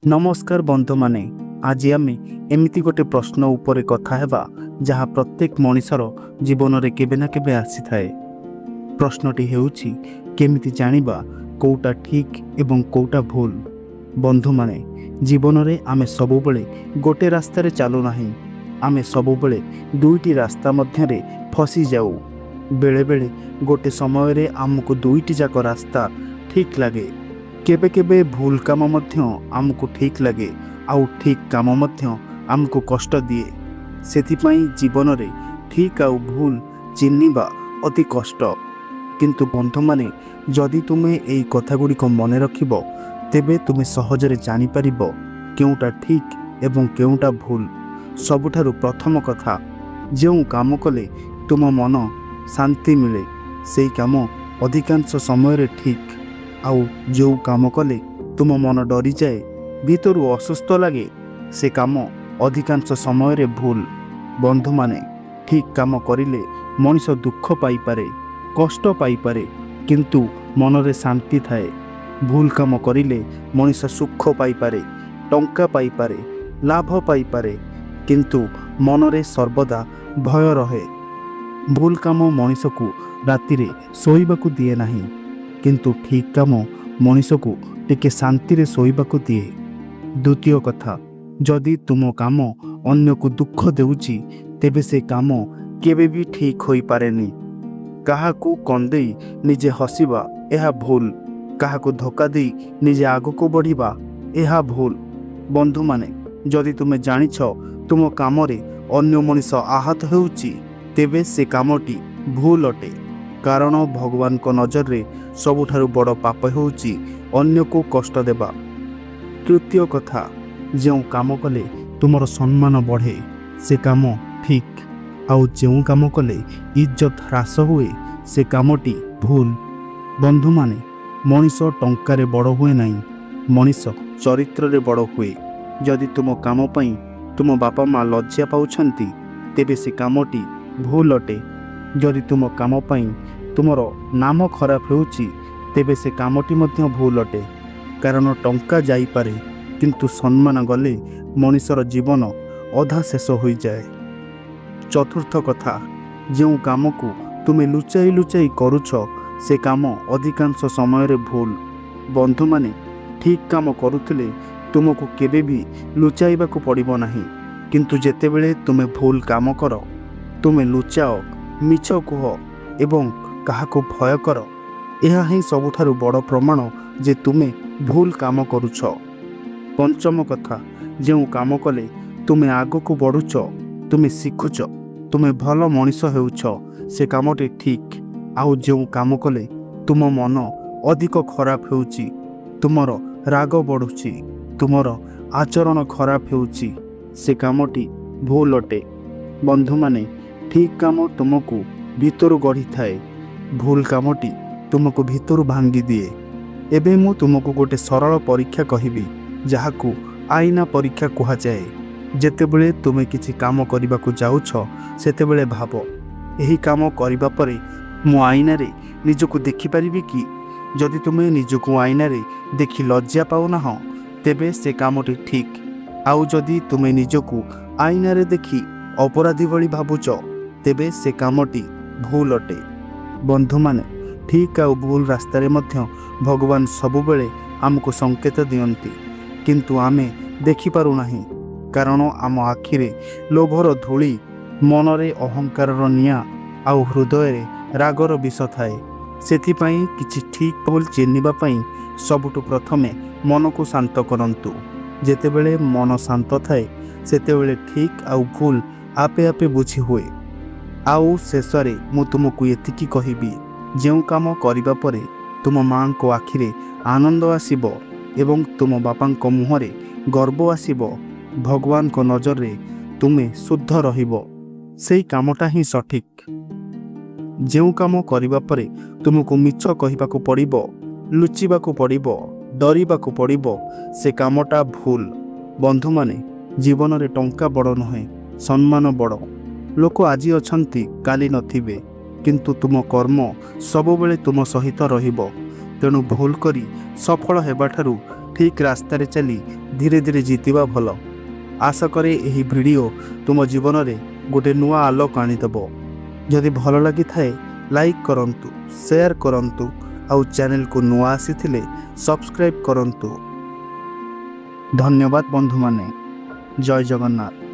नमस्कार बंधु माने आज आम एमती गोटे प्रश्न उपरे कथा हेबा जहाँ प्रत्येक मनिषर जीवन रे केबे ना केबे आसी थाए। प्रश्नटी हेउछि केमिति जानिबा कोउटा ठीक एवं कोउटा भूल। बंधु माने जीवन रे आमे सबुबले गोटे रास्ता रे चालू नाही, आमे सबुबले दुईटी रास्ता मध्य रे फसी जाऊ। बेले बेले गोटे समय रे आमको दुईटी जाक रास्ता ठीक लगे, केबे केबे भूल काम मध्य आमको ठीक लगे आउ ठीक काम मध्य आमको कष्ट दिए। सेथिपाई जीवन रे ठीक आउ भूल चिन्हिबा अति कष्ट। किंतु बंधु माने जदि तुमे एई कथा गुडी को मने रखिबो तेबे तुमे सहजरे जानि परिबो केउटा ठीक एवं केउटा भूल। सबुठारु प्रथम कथा, जेउ काम कले तुम मन शांति मिले सेई काम अधिकांश समय रे ठीक, आउ जो काम कले तुम मन डरी जाए भीतर असुस्थ लगे से काम अधिकांश समय रे भूल। बंधु माने ठीक काम करिले मनीष दुख पाई पारे, कष्ट पाई पारे, किंतु मन रे शांति थाए। भूल काम करिले मनीष सुख पाई पारे, टंका पाई पारे, लाभ पाई पारे, किंतु मन रे सर्वदा भय रहे। भूल काम मनीष को राति रे सोइबाकू दिए नाही, किंतु ठीक काम मनीष को टिके शांति रे सोइबाकू दिए। द्वितीय कथा, जदि तुम काम अन्य को दुख देउची तेबे से काम केबे भी ठीक होई पारेनी। काहाकू कंदेई निजे हसिबा एहा भूल, काहाकू धोका देई निजे आगको बढ़िबा एहा भूल। बंधु माने जदि तुमे जानिछ तुम काम रे अन्य मनीष आहत हेउची तेबे से कामटी भूल अटे, कारण भगवान को नजर रे सबुठारु बड़ पाप हेउची अन्य को कष्ट देबा। तृतीय कथा, जो काम कले तुमर सम्मान बढ़े से काम ठीक, आउ जो काम कले इज्जत ह्रास हुए से कामटी भूल। बंधु माने मनीष टंकारे बड़ हुए नहीं, मनीष चरित्र रे बड़ हुए। जदि तुम काम पई तुम बापा माँ लज्जा पाउछंती तेबे से कामटी भूल अटे। जदि तुम काम पई तुमर नाम खराब होउची तेबे से कामटी मध्य भूल अटे, कारण टंका जाई पारे किंतु सम्मान गले मनीषर जीवन अधा शेष हो जाए। चतुर्थ कथा, जो काम को तुमे लुचाई लुचाई करुछ से काम अधिकांश समय रे भूल। बंधु माने ठीक काम करुथिले तुमको केबे भी लुचाइबा को पड़िबो नाही, किंतु जेतेबेले तुमे भूल काम कर तुमे लुचाओ, मिछ कुह एवं काहाको भय कर, यह ही सबुठारु बड़ प्रमाण जे तुमे भूल काम करुछ। पंचम कथा, जो काम कले तुमे आगको बढ़ुछ, तुमे शिखुछ, तुमे भल मनीष हेउछ से कामटे ठीक, आउ जो काम कले तुम मन अधिक खराब हेउची, तुमर राग बढ़ुची, तुमर आचरण खराब हेउची से कामटी भूल अटे। बंधु माने ठीक काम तुमको भीतर गढ़ी थाए, भूल कामटी तुमको भीतर भांगी दिए। एबे मु तुमको गोटे सरल परीक्षा कहिबी जहाकू आईना परीक्षा कहा जाए। जेतेबेले तुमे किछि काम करिबा को जाउछ सेतेबेले भाबो, एही काम करिबा परे मु आईना रे निजको देखि परिबी कि? जदि तुमे निजको आईना रे देखि लज्जा पाउ ना हो तेबे से कामटी ठीक, आउ जदि तुमे निजको आईना रे देखि अपराधी भली भाबुछ तेबे से कामटी भूल अटे। बंधु माने ठीक आउ भूल रास्ता रे मध्य भगवान सबुबेले आमको संकेत दियंती, किंतु आमे देखि पारु नाही, कारण आम आखिरे लोभर धूली, मनरे अहंकारर निया आउ हृदय रे रागर विष थाए। सेथिपाई किछि ठीक भूल चिन्हिबा पई सबुठु प्रथमे मन को शांत करंतु। जेतेबेले मन शांत थाए सेतेबेले ठीक आउ भूल आपे आपे बुझी हुए। आउ शेषरे मु तुमको एतिकी कहिबी, जो काम करिबा परे तुम मां को आखिरे आनंद आसीबो एवं तुम बापा को मुहरे गर्व आसीबो, भगवान को नजर रे तुमे शुद्ध रहिबो, सेई कामटा ही सठिक। जो काम करिबा परे तुमको मिछ कहिबा को पड़िबो, लुचिबा को पड़िबो, डरिबा को पड़िबो से कामटा भूल। बंधु माने जीवन रे टंका बड़ नहे, सम्मान बड़। लोक आज अछंती काली नथिबे, किंतु तुम कर्म सबुबेले तुम सहित रहिबो। तेणु भूल करी सफल हेबाठारु ଠିକ୍ ରାସ୍ତାରେ ଚାଲି ଧୀରେ ଧୀରେ ଜିତିବା ଭଲ। ଆଶା କରେ ଏହି ଭିଡ଼ିଓ ତୁମ ଜୀବନରେ ଗୋଟେ ନୂଆ ଆଲୋକ ଆଣିଦେବ। ଯଦି ଭଲ ଲାଗିଥାଏ ଲାଇକ୍ କରନ୍ତୁ, ସେୟାର କରନ୍ତୁ ଆଉ ଚ୍ୟାନେଲକୁ ନୂଆ ଆସିଥିଲେ ସବସ୍କ୍ରାଇବ୍ କରନ୍ତୁ। ଧନ୍ୟବାଦ ବନ୍ଧୁମାନେ। ଜୟ ଜଗନ୍ନାଥ।